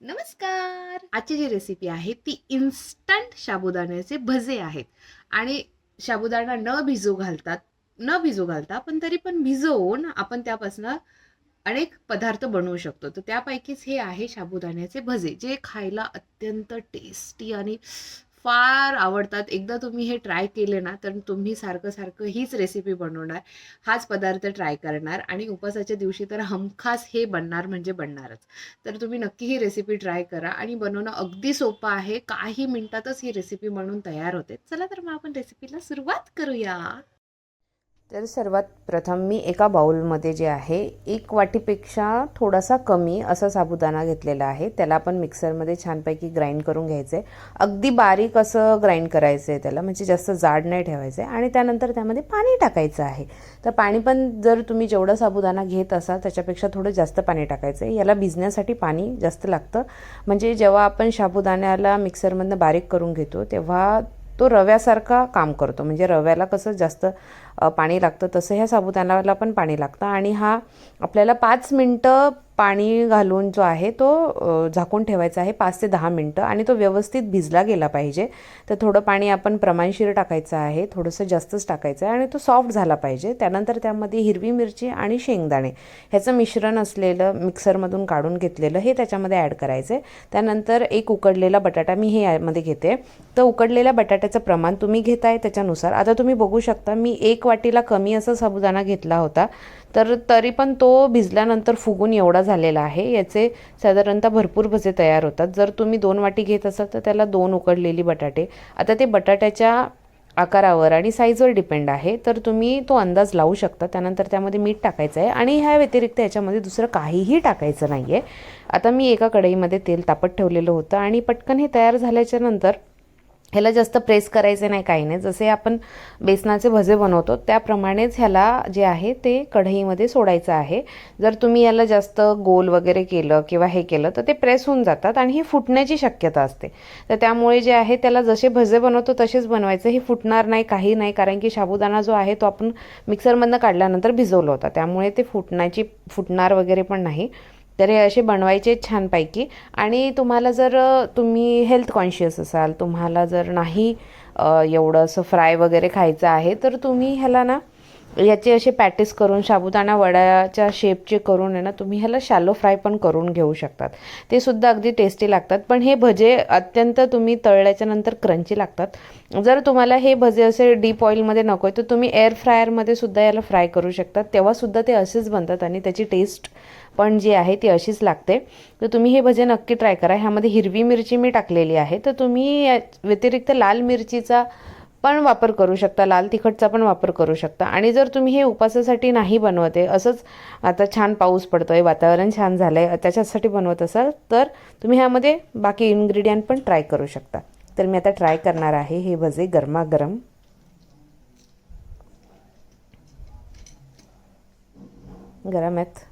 नमस्कार. आजची जी रेसिपी आहे ती इन्स्टंट साबुदाण्याचे भजे आहेत आणि साबुदाणा न भिजू घालता पण तरी पण भिजवून आपण त्यापासून अनेक पदार्थ बनवू शकतो. तर त्यापैकीच हे आहे साबुदाण्याचे भजे, जे खायला अत्यंत टेस्टी आणि फार आवडतात. एकदा तुम्ही हे ट्राय केले ना, तर तुम्ही सारखं-सारखं हीच रेसिपी बनवणार, हाच पदार्थ ट्राय करणार आणि उपवासाच्या दिवशी तर हमखास हे बनणार म्हणजे बनणारच. तर तुम्ही नक्की ही रेसिपी ट्राय करा आणि बनवणं अगदी सोपं आहे. काही मिनिटातच ही रेसिपी बनून तयार होते. चला तर मग आपण रेसिपीला सुरुवात करूया. तर सर्वात प्रथम मी एका बाउलमध्ये जे आहे 1 वाटीपेक्षा थोडासा कमी असा साबुदाणा घेतलेला आहे. त्याला आपण मिक्सरमध्ये छानपैकी ग्राइंड करून घ्यायचं आहे. अगदी बारीक असं ग्राइंड करायचं आहे त्याला, म्हणजे जास्त जाड नाही ठेवायचं आहे. आणि त्यानंतर त्यामध्ये पाणी टाकायचं आहे. तर पाणी पण जर तुम्ही जेवढा साबुदाणा घेत असाल त्याच्यापेक्षा थोडं जास्त पाणी टाकायचं आहे. याला भिजण्यासाठी पाणी जास्त लागतं. म्हणजे जेव्हा आपण साबुदाण्याला मिक्सरमधनं बारीक करून घेतो तेव्हा तो रव्यासारखा काम करतो. म्हणजे रव्याला कसं जास्त पाणी लागतं तसं ह्या साबुदाण्याला पण पाणी लागतं. आणि हा आपल्याला 5 मिनटं पाणी घालून जो आहे तो झाकून ठेवायचा आहे, 5 ते 10 मिनटं. आणि तो व्यवस्थित भिजला गेला पाहिजे. तर थोडं पाणी आपण प्रमाणशीर टाकायचं आहे, थोडंसं जास्तच टाकायचं आहे. आणि तो सॉफ्ट झाला पाहिजे. त्यानंतर त्यामध्ये हिरवी मिरची आणि शेंगदाणे ह्याचं मिश्रण असलेलं मिक्सरमधून काढून घेतलेलं हे त्याच्यामध्ये ॲड करायचं आहे. त्यानंतर एक उकडलेला बटाटा मी हे यामध्ये घेते. तर उकडलेल्या बटाट्याचं प्रमाण तुम्ही घेताय त्याच्यानुसार. आता तुम्ही बघू शकता मी 1 वाटीला कमी असा साबुदाणा घेतला होता, तर तरी पण तो भिजल्यानंतर फुगून एवढा झालेला आहे. याचे साधारणतः भरपूर भजे तयार होतात. जर तुम्ही 2 वाटी घेत असाल तर त्याला 2 उकडलेली बटाटे. आता ते बटाट्याच्या आकारावर आणि साईजवर डिपेंड आहे, तर तुम्ही तो अंदाज लावू शकता. त्यानंतर त्यामध्ये मीठ टाकायचं आहे आणि ह्या व्यतिरिक्त याच्यामध्ये दुसरं काहीही टाकायचं नाही आहे. आता मी एका कढईमध्ये तेल तापत ठेवलेलं होतं आणि पटकन हे तयार झाल्याच्या नंतर ह्याला जास्त प्रेस करायचे नाही, काही नाही. जसे आपण बेसनाचे भजे बनवतो त्याप्रमाणेच ह्याला जे आहे ते कढईमध्ये सोडायचं आहे. जर तुम्ही याला जास्त गोल वगैरे केलं किंवा हे केलं तर ते प्रेस होऊन जातात आणि ही फुटण्याची शक्यता असते. तर त्यामुळे जे आहे त्याला जसे भजे बनवतो तसेच बनवायचं. हे फुटणार नाही, काही नाही, कारण की साबुदाणा जो आहे तो आपण मिक्सरमधनं काढल्यानंतर भिजवला होता, त्यामुळे ते फुटणार वगैरे पण नाही. तर हे असे बनवायचे छानपैकी. आणि तुम्हाला जर तुम्ही हेल्थ कॉन्शियस असाल, तुम्हाला जर नाही एवढं असं फ्राय वगैरे खायचं आहे, तर तुम्ही ह्याला ना याचे असे पॅटीस करून साबुदाणा वड्याच्या शेपचे करून आहे ना तुम्ही ह्याला शॅलो फ्राय पण करून घेऊ शकतात. ते सुद्धा अगदी टेस्टी लागतात. पण हे भजे अत्यंत तुम्ही तळल्याच्या नंतर क्रंची लागतात. जर तुम्हाला हे भजे असे डीप ऑइलमध्ये नको आहे तर तुम्ही एअर फ्रायरमध्ये सुद्धा याला फ्राय करू शकतात. तेव्हासुद्धा ते असेच बनतात आणि त्याची टेस्ट पण जी आहे ती अशीच लागते. तर तुम्ही हे भजे नक्की ट्राय करा. ह्यामध्ये हिरवी मिरची मी टाकलेली आहे, तर तुम्ही या व्यतिरिक्त लाल मिरचीचा पण वापर करू शकता, लाल तिखटचा पण वापर करू शकता. आणि जर तुम्ही हे उपासासाठी नाही बनवत आहे, असंच आता छान पाऊस पडतो आहे, वातावरण छान झालं आहे, त्याच्यासाठी बनवत असाल तर तुम्ही ह्यामध्ये बाकी इन्ग्रेडियंट पण ट्राय करू शकता. तर मी आता ट्राय करणार आहे हे भजे गरमागरम. गरम आहेत.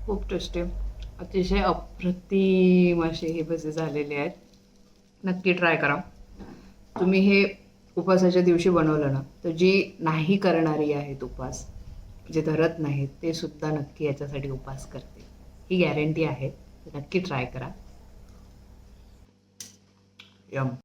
खूप टेस्टी, अतिशय अप्रतिम असे हे भजे झालेले आहेत. नक्की ट्राय करा. तुम्ही हे उपवासाच्या दिवशी बनवलं ना, तर जी नाही करणारी आहेत उपवास, जे धरत नाहीत, ते सुद्धा नक्की याच्यासाठी उपवास करते, ही गॅरंटी आहे. नक्की ट्राय करा. यम.